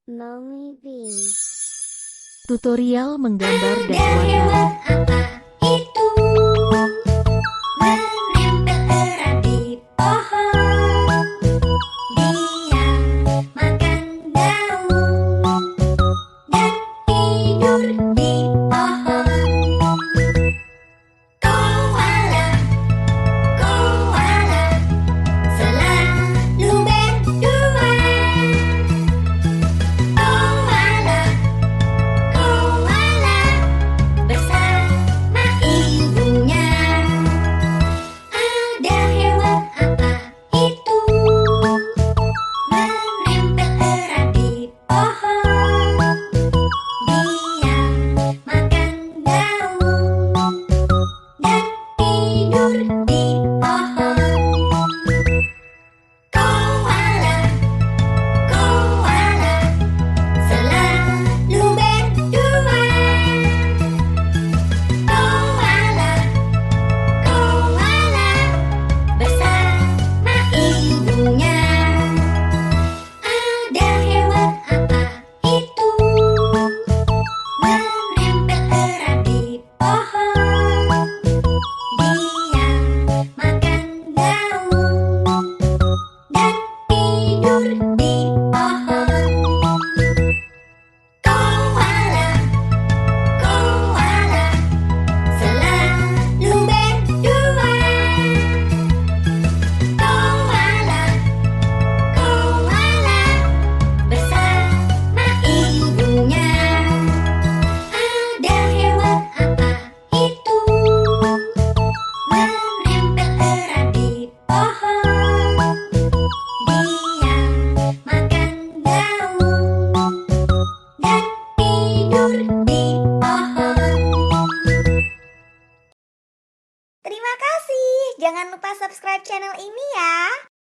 Maybe. Tutorial menggambar dan Ada warna. hewan apa itu? Menempel erat di pohon. Dia makan daun dan tidur di pohon. Koala, koala, selalu berdua. Koala, koala, bersama ibunya. Ada hewan apa itu? Menempel erat di pohon. Dia makan daun dan tidur di pohon. Koala, koala, selalu berdua. Koala, koala, bersama ibunya. Ada hewan apa itu? Menempel erat di pohon. Dia makan daun dan tidur di pohon. Koala, koala, selalu berdua. Koala, koala, bersama ibunya. Ada hewan apa itu? Menempel erat di pohon. Dia makan daun dan tidur di pohon. Terima kasih. Jangan lupa subscribe channel ini ya.